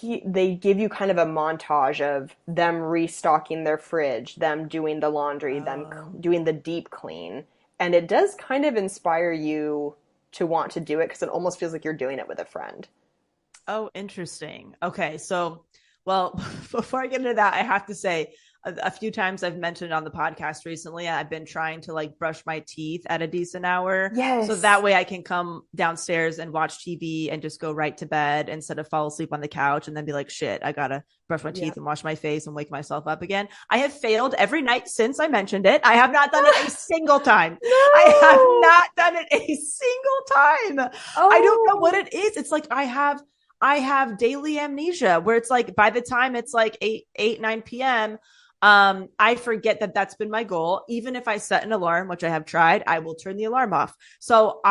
they give you kind of a montage of them restocking their fridge, them doing the laundry, them Oh. doing the deep clean, and it does kind of inspire you to want to do it because it almost feels like you're doing it with a friend. Oh, interesting. Okay. So, well, before I get into that, I have to say a few times I've mentioned on the podcast recently, I've been trying to like brush my teeth at a decent hour. So Yes. that way I can come downstairs and watch TV and just go right to bed instead of fall asleep on the couch and then be like, shit, I gotta brush my Yeah. teeth and wash my face and wake myself up again. I have failed every night since I mentioned it. I have not done it a single time. I have No. not done it a single time. I don't know what Oh. it is. It's like I have daily amnesia where it's like by the time it's like 9 p.m., I forget that that's been my goal. Even if I set an alarm, which I have tried, I will turn the alarm off. So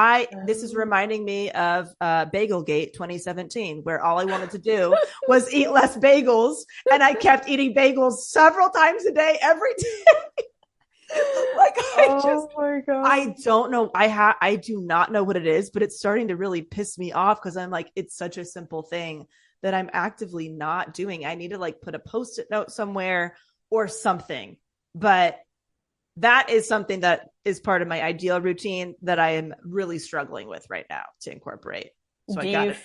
this is Oh. reminding me of Bagelgate 2017, where all I wanted to do was eat less bagels, and I kept eating bagels several times a day, every day. Like Oh my God. I don't know. I do not know what it is, but it's starting to really piss me off because I'm like, it's such a simple thing that I'm actively not doing. I need to like put a post-it note somewhere or something. But that is something that is part of my ideal routine that I am really struggling with right now to incorporate. So I Do got you? it.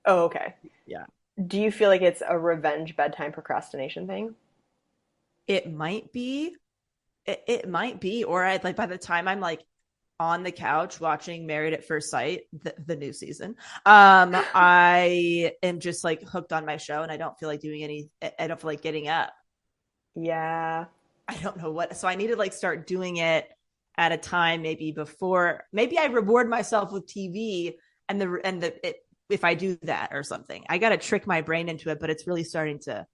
Oh, okay. Yeah. Do you feel like it's a revenge bedtime procrastination thing? It might be. It might be. Or I like by the time I'm like on the couch watching Married at First Sight, the new season. I am just like hooked on my show and I don't feel like doing any, I don't feel like getting up. Yeah. I don't know what, so I need to like start doing it at a time, maybe before, maybe I reward myself with TV if I do that or something. I got to trick my brain into it, but it's really starting to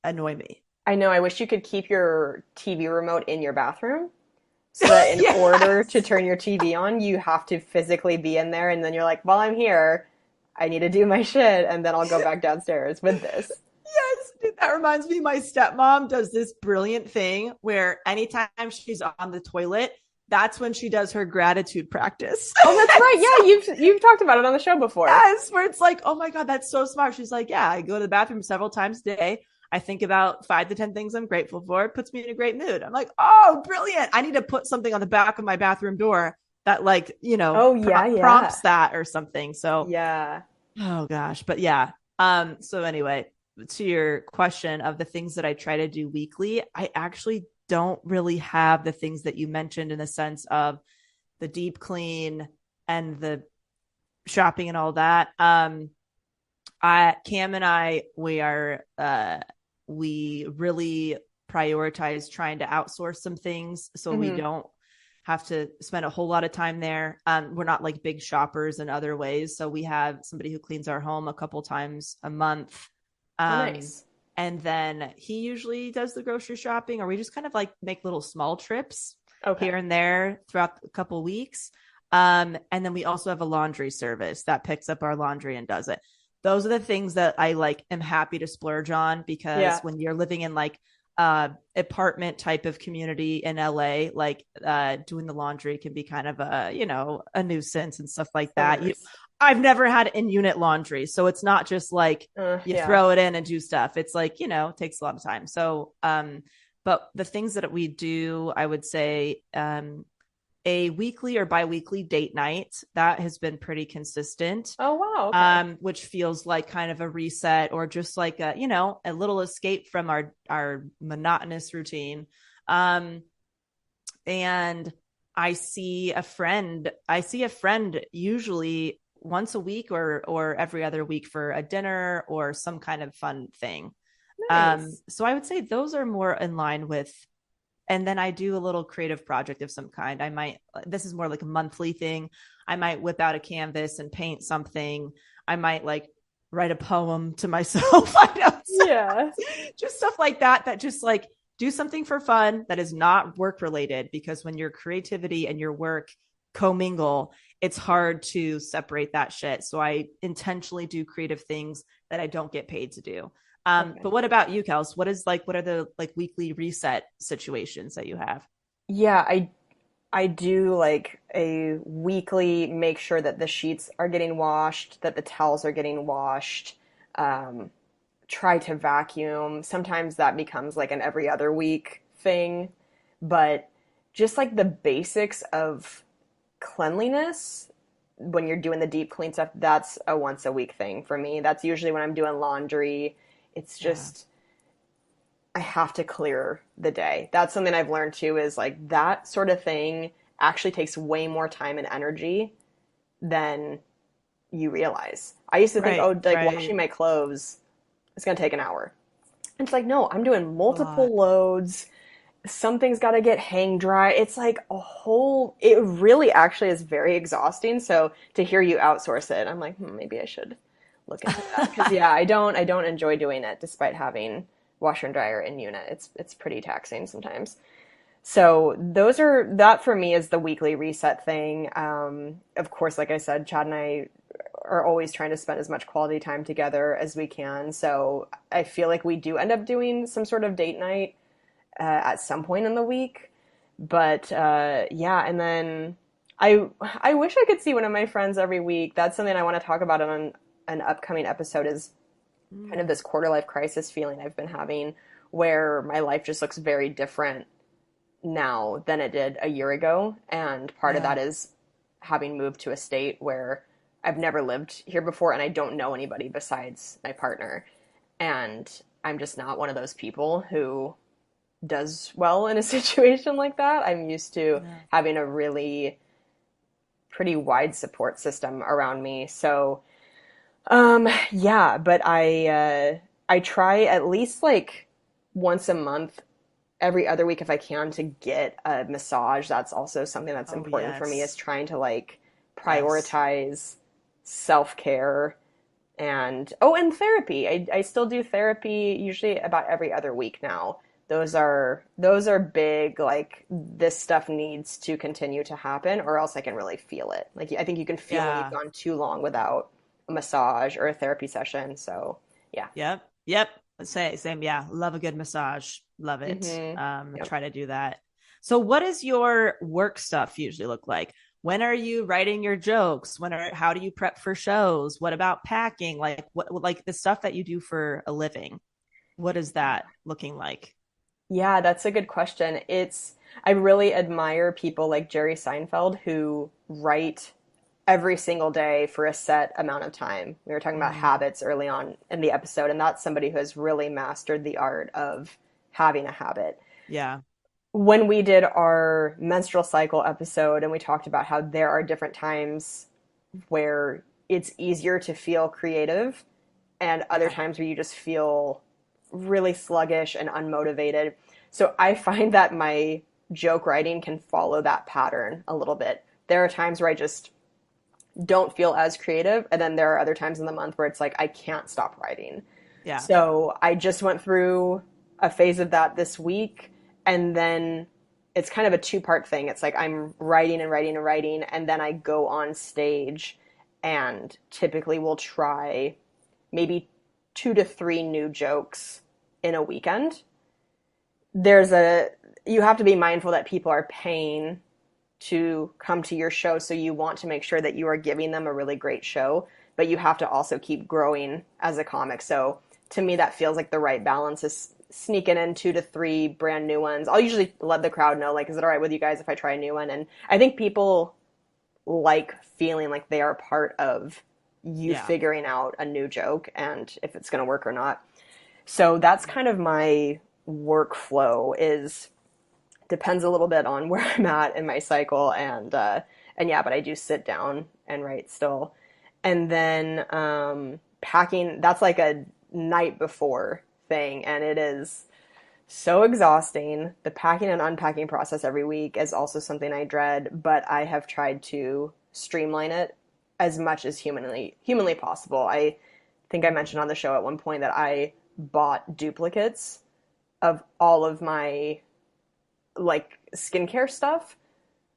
annoy me. I know. I wish you could keep your TV remote in your bathroom so that in order to Yes. turn your TV on, you have to physically be in there. And then you're like, while I'm here, I need to do my shit. And then I'll go back downstairs with this. Yes, dude, that reminds me. My stepmom does this brilliant thing where anytime she's on the toilet, that's when she does her gratitude practice. Oh, that's right. Yeah, you've talked about it on the show before. Yes, where it's like, oh my God, that's so smart. She's like, yeah, I go to the bathroom several times a day. I think about 5 to 10 things I'm grateful for. It puts me in a great mood. I'm like, oh, brilliant. I need to put something on the back of my bathroom door that like, Oh, yeah, yeah. prompts that or something. So, Yeah. oh gosh, but yeah. So anyway, to your question of the things that I try to do weekly, I actually don't really have the things that you mentioned in the sense of the deep clean and the shopping and all that. Cam and I, we really prioritize trying to outsource some things so we Hmm. don't have to spend a whole lot of time there. We're not like big shoppers in other ways. So we have somebody who cleans our home a couple times a month. Oh, Um, nice. and then he usually does the grocery shopping, or we just kind of like make little small trips Okay. here and there throughout a couple weeks. And then we also have a laundry service that picks up our laundry and does it. Those are the things that I like am happy to splurge on because Yeah. when you're living in like apartment type of community in LA, like doing the laundry can be kind of a nuisance and stuff like Of that. course. I've never had in-unit laundry, so it's not just like you Yeah. throw it in and do stuff. It's like, it takes a lot of time. So but the things that we do, I would say a weekly or biweekly date night that has been pretty consistent, Oh, wow. Okay. which feels like kind of a reset or just like a little escape from our monotonous routine. And I see a friend usually once a week or every other week for a dinner or some kind of fun thing. Nice. So I would say those are more in line with, and then I do a little creative project of some kind. This is more like a monthly thing. I might whip out a canvas and paint something. I might like write a poem to myself. I know. Yeah. Just stuff like that, that just like do something for fun that is not work related, because when your creativity and your work commingle, it's hard to separate that shit. So I intentionally do creative things that I don't get paid to do. Okay. But what about you, Kels? What are the like weekly reset situations that you have? Yeah, I do like a weekly make sure that the sheets are getting washed, that the towels are getting washed, um, try to vacuum. Sometimes that becomes like an every other week thing, but just like the basics of cleanliness when you're doing the deep clean stuff, that's a once a week thing for me. That's usually when I'm doing laundry. It's Yeah. just I have to clear the day. That's something I've learned too is like that sort of thing actually takes way more time and energy than you realize. I used to think, Right. oh, like Right. washing my clothes is going to take an hour. And it's like, no, I'm doing A lot. multiple loads. Something's got to get hang dry. It's like a whole, it really actually is very exhausting. So to hear you outsource it, I'm like, maybe I should look into that. Because yeah, I don't enjoy doing it despite having washer and dryer in unit. It's pretty taxing sometimes. So those are that for me is the weekly reset thing. Of course, like I said, Chad and I are always trying to spend as much quality time together as we can. So I feel like we do end up doing some sort of date night at some point in the week. But yeah, and then I wish I could see one of my friends every week. That's something I want to talk about on an upcoming episode is kind of Mm, this quarter life crisis feeling I've been having where my life just looks very different now than it did a year ago. And part of yeah. that is having moved to a state where I've never lived here before and I don't know anybody besides my partner. And I'm just not one of those people who does well in a situation like that. I'm used to Yeah. having a really pretty wide support system around me. So, yeah, but I try at least like once a month, every other week if I can to get a massage. That's also something that's Oh, important for me is yes. trying to like Yes. prioritize self-care and oh, and therapy. I still do therapy usually about every other week now. Those are big, like this stuff needs to continue to happen or else I can really feel it. Like I think you can feel when you've Yeah. gone too long without a massage or a therapy session. So yeah. Yep. Yep. Same. Yeah. Love a good massage. Love it. Mm-hmm. Yep. Try to do that. So what does your work stuff usually look like? When are you writing your jokes? How do you prep for shows? What about packing? Like the stuff that you do for a living? What is that looking like? Yeah, that's a good question. I really admire people like Jerry Seinfeld who write every single day for a set amount of time. We were talking about Mm, habits early on in the episode, and that's somebody who has really mastered the art of having a habit. yeah. When we did our menstrual cycle episode and we talked about how there are different times where it's easier to feel creative and other Yeah. times where you just feel really sluggish and unmotivated. So I find that my joke writing can follow that pattern a little bit. There are times where I just don't feel as creative, and then there are other times in the month where it's like I can't stop writing. Yeah. So I just went through a phase of that this week, and then it's kind of a two-part thing. It's like I'm writing and writing and writing, and then I go on stage and typically will try maybe 2 to 3 new jokes in a weekend. There's a You have to be mindful that people are paying to come to your show, so you want to make sure that you are giving them a really great show, but you have to also keep growing as a comic. So to me, that feels like the right balance is sneaking in 2 to 3 brand new ones. I'll usually let the crowd know, like, is it all right with you guys if I try a new one? And I think people like feeling like they are part of you Yeah. figuring out a new joke and if it's going to work or not. So that's kind of my workflow is depends a little bit on where I'm at in my cycle and yeah, but I do sit down and write still. And then packing, that's like a night before thing and it is so exhausting. The packing and unpacking process every week is also something I dread, but I have tried to streamline it as much as humanly possible. I think I mentioned on the show at one point that I bought duplicates of all of my like skincare stuff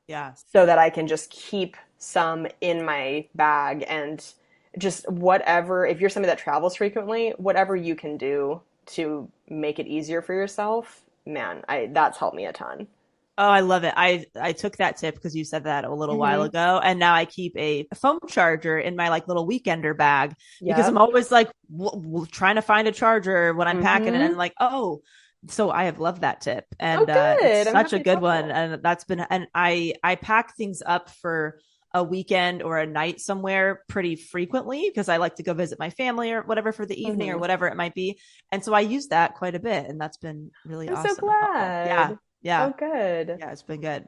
Yes. so that I can just keep some in my bag and just whatever, if you're somebody that travels frequently, whatever you can do to make it easier for yourself, man, I that's helped me a ton. Oh, I love it. I took that tip because you said that a little while Hmm. ago, and now I keep a phone charger in my like little weekender bag because I'm Yep. always like trying to find a charger when I'm packing it, and Hmm. like, oh, so I have loved that tip, Oh, and it's good. I'm such a happy it's good one, helpful. and that's been, and I pack things up for a weekend or a night somewhere pretty frequently because I like to go visit my family or whatever for the evening or Hmm. whatever it might be, and so I use that quite a bit, and that's been really I'm so awesome and helpful. Yeah, glad. yeah. Oh, good. Yeah, it's been good.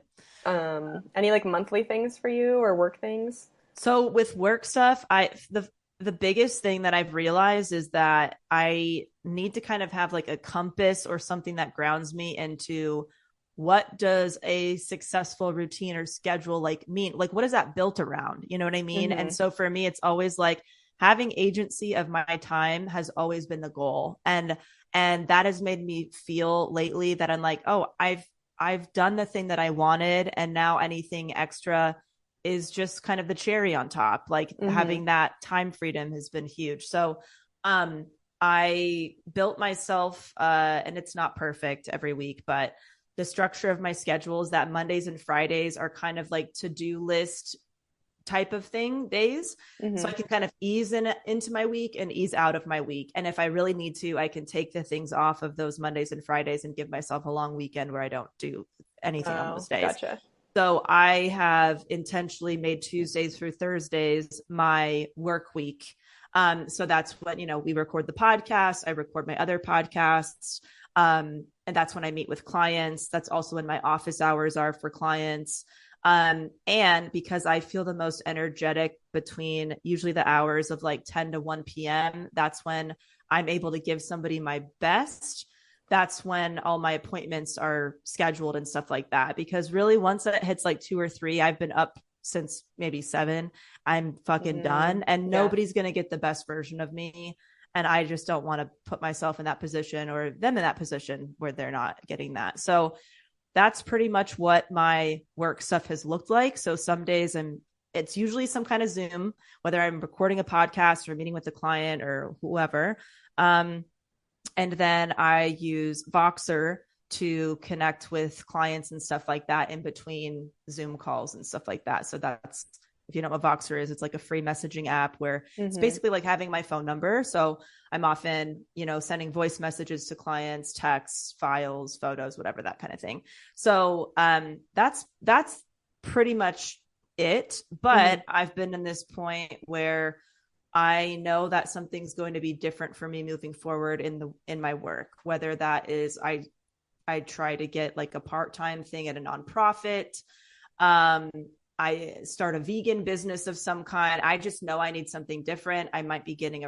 Any like monthly things for you or work things? So with work stuff, the biggest thing that I've realized is that I need to kind of have like a compass or something that grounds me into what does a successful routine or schedule like mean? Like what is that built around? You know what I mean? And Hmm. so for me, it's always like having agency of my time has always been the goal. And that has made me feel lately that I'm like, oh, I've done the thing that I wanted, and now anything extra is just kind of the cherry on top. Like Hmm. having that time freedom has been huge. So um I built myself and it's not perfect every week, but the structure of my schedule is that Mondays and Fridays are kind of like to-do list type of thing days. So I Hmm. can kind of ease into my week and ease out of my week. And if I really need to, I can take the things off of those Mondays and Fridays and give myself a long weekend where I don't do anything on those Oh, days. gotcha. So I have intentionally made Tuesdays through Thursdays my work week. So that's when, we record the podcast, I record my other podcasts. And that's when I meet with clients. That's also when my office hours are for clients. And because I feel the most energetic between usually the hours of like 10 to 1 p.m., that's when I'm able to give somebody my best. That's when all my appointments are scheduled and stuff like that. Because really, once it hits like 2 or 3, I've been up since maybe 7. I'm fucking done, and Yeah. nobody's going to get the best version of me. And I just don't want to put myself in that position or them in that position where they're not getting that. So that's pretty much what my work stuff has looked like. So some days it's usually some kind of Zoom, whether I'm recording a podcast or meeting with a client or whoever. And then I use Voxer to connect with clients and stuff like that in between Zoom calls and stuff like that. So that's, if you know what Voxer is, it's like a free messaging app where it's Hmm. basically like having my phone number. So I'm often, sending voice messages to clients, texts, files, photos, whatever, that kind of thing. So that's pretty much it. Hmm. But I've been in this point where I know that something's going to be different for me moving forward in my work, whether that is I try to get like a part-time thing at a nonprofit. Um, I start a vegan business of some kind. I just know I need something different. I might be getting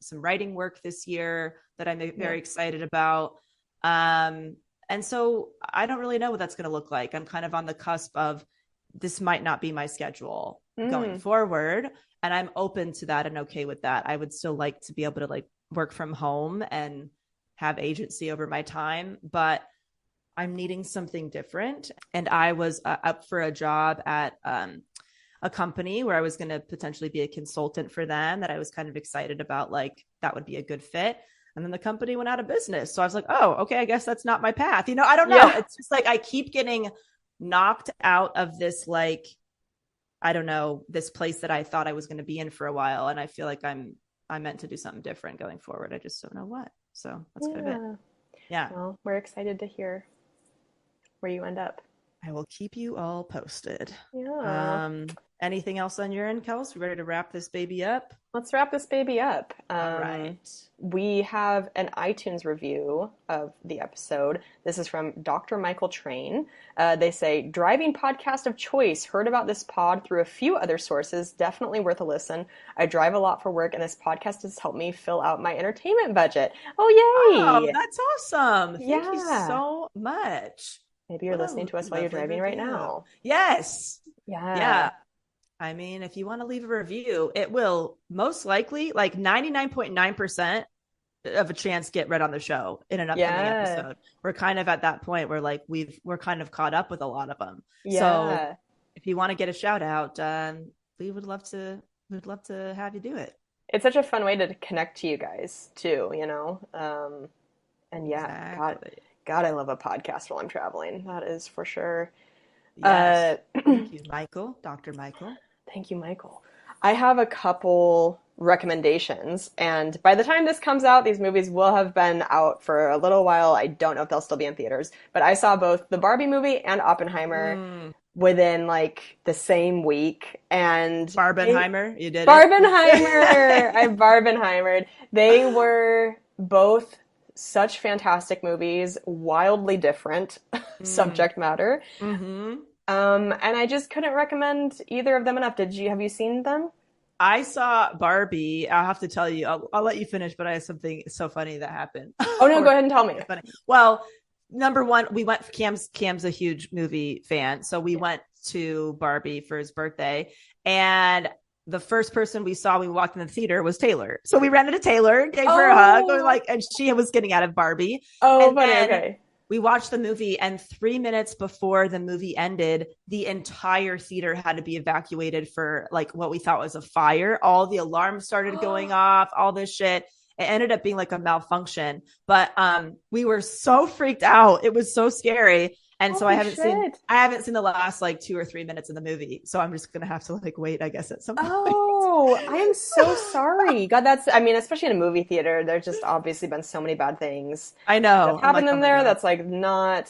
some writing work this year that I'm Yeah. very excited about. Um, and so I don't really know what that's going to look like. I'm kind of on the cusp of this might not be my schedule going Mm. forward. And I'm open to that and okay with that. I would still like to be able to like work from home and have agency over my time, but I'm needing something different. And I was up for a job at a company where I was going to potentially be a consultant for them that I was kind of excited about, like that would be a good fit. And then the company went out of business. So I was like, oh, okay, I guess that's not my path. I don't know. Yeah. It's just like I keep getting knocked out of this, like, I don't know, this place that I thought I was going to be in for a while. And I feel like I'm meant to do something different going forward. I just don't know what. So that's kind of it. Yeah. Yeah. Well, we're excited to hear where you end up. I will keep you all posted. Yeah. Um, Anything else on your end, Kels? We ready to wrap this baby up? Let's wrap this baby up. All right. We have an iTunes review of the episode. This is from Dr. Michael Train. They say, driving podcast of choice. Heard about this pod through a few other sources. Definitely worth a listen. I drive a lot for work, and this podcast has helped me fill out my entertainment budget. Oh, Oh, yay! that's awesome. Thank you Yeah. so much. Maybe you're What listening a to us while you're lovely driving right review. now. Yes. Yeah. Yeah. I mean, if you want to leave a review, it will most likely, like 99.9% of a chance, get read on the show in an upcoming Yeah. episode. We're kind of at that point where like we're kind of caught up with a lot of them. So Yeah. if you want to get a shout out, we would love to have you do it. It's such a fun way to connect to you guys too, and yeah, Exactly. God, I love a podcast while I'm traveling. That is for sure. Uh, Yes. Thank you, Michael, Dr. Michael. Thank you, Michael. I have a couple recommendations, and by the time this comes out, these movies will have been out for a little while. I don't know if they'll still be in theaters, but I saw both the Barbie movie and Oppenheimer Mm. within like the same week, and Barbenheimer, you did it. Barbenheimer. I Barbenheimered. They were both such fantastic movies, wildly different subject matter. Mm-hmm. And I just couldn't recommend either of them enough. Have you seen them? I saw Barbie. I'll have to tell you. I'll let you finish, but I have something so funny that happened. Oh no, go ahead and tell me. Funny. Well, number one, we went. Cam's a huge movie fan, so we went to Barbie for his birthday, and the first person we saw when we walked in the theater was Taylor. So we ran into Taylor, gave her a hug, and she was getting out of Barbie. Oh, and funny. then Okay. we watched the movie, and 3 minutes before the movie ended, the entire theater had to be evacuated for like what we thought was a fire. All the alarms started going off, all this shit. It ended up being like a malfunction, but we were so freaked out. It was so scary. And so I haven't seen the last like 2 or 3 minutes of the movie. So I'm just going to have to like wait, I guess, at some point. Oh, I am so sorry. God, especially in a movie theater, there's just obviously been so many bad things I know. that happened like, in oh my there. God. That's like not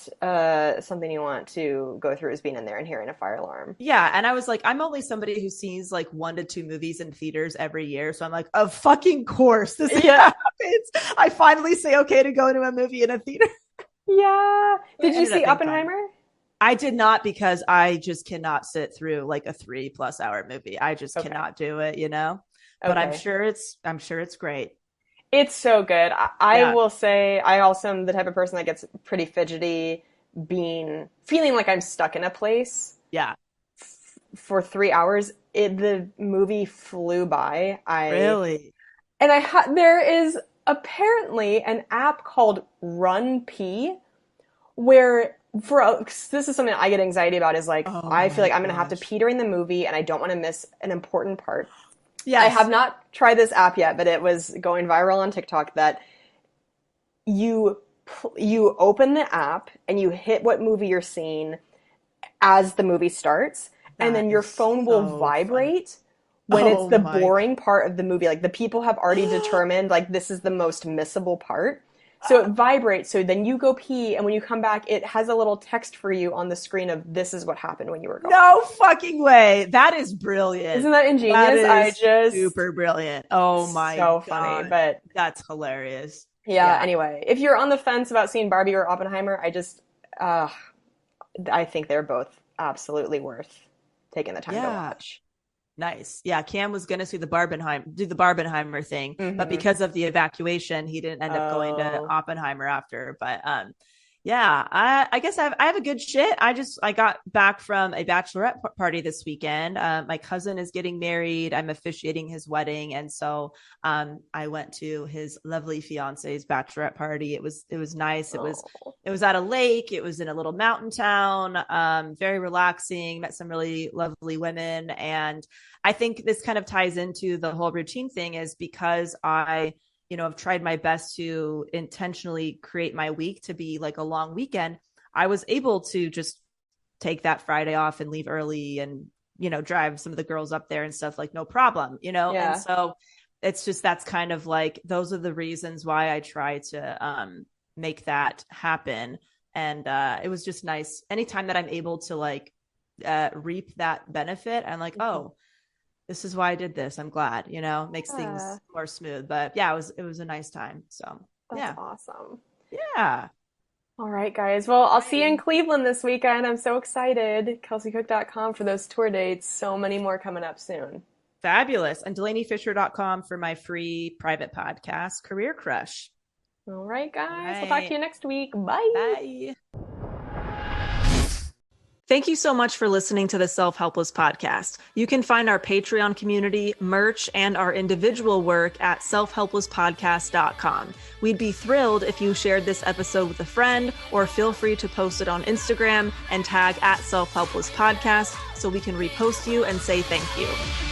something you want to go through, is being in there and hearing a fire alarm. Yeah. And I was like, I'm only somebody who sees like 1 to 2 movies in theaters every year. So I'm like, of fucking course this happens. I finally say okay to go to a movie in a theater. Yeah. Did you see Fun. Oppenheimer? I did not, because I just cannot sit through like a 3+ hour movie. I just cannot do it, but I'm sure it's great. It's so good. I will say I also am the type of person that gets pretty fidgety feeling like I'm stuck in a place. Yeah. For 3 hours. The movie flew by. Really? And there is apparently an app called Run Pee where this is something I get anxiety about, is like, I feel like I'm going to have to pee during the movie and I don't want to miss an important part. Yeah, I have not tried this app yet, but it was going viral on TikTok that you open the app and you hit what movie you're seeing as the movie starts, and then your phone will vibrate when it's the boring part of the movie. Like the people have already determined like this is the most missable part. So it vibrates. So then you go pee, and when you come back, it has a little text for you on the screen of this is what happened when you were gone. No fucking way. That is brilliant. Isn't that ingenious? That is super brilliant. Oh my God. So funny, but that's hilarious. Yeah. Anyway, if you're on the fence about seeing Barbie or Oppenheimer, I think they're both absolutely worth taking the time to watch. Nice. Yeah, Cam was going to do the Barbenheimer thing, but because of the evacuation, he didn't end up going to Oppenheimer after. But I guess I have a good shit. I got back from a bachelorette party this weekend. My cousin is getting married. I'm officiating his wedding, and so I went to his lovely fiance's bachelorette party. It was nice. It was at a lake. It was in a little mountain town. Very relaxing. Met some really lovely women, and I think this kind of ties into the whole routine thing, is because I have tried my best to intentionally create my week to be like a long weekend. I was able to just take that Friday off and leave early and, drive some of the girls up there and stuff, like no problem, And so it's just, that's kind of like, those are the reasons why I try to make that happen. And it was just nice. Anytime that I'm able to like reap that benefit, I'm like, oh, this is why I did this. I'm glad, makes things more smooth. But yeah, it was a nice time. So that's awesome. Yeah. All right, guys. Well, I'll see you in Cleveland this weekend. I'm so excited. KelseyCook.com for those tour dates. So many more coming up soon. Fabulous. And DelaneyFisher.com for my free private podcast, Career Crush. All right, guys. We'll talk to you next week. Bye. Bye. Thank you so much for listening to the Self-Helpless podcast. You can find our Patreon community, merch, and our individual work at selfhelplesspodcast.com. We'd be thrilled if you shared this episode with a friend, or feel free to post it on Instagram and tag at Self-Helpless Podcast so we can repost you and say thank you.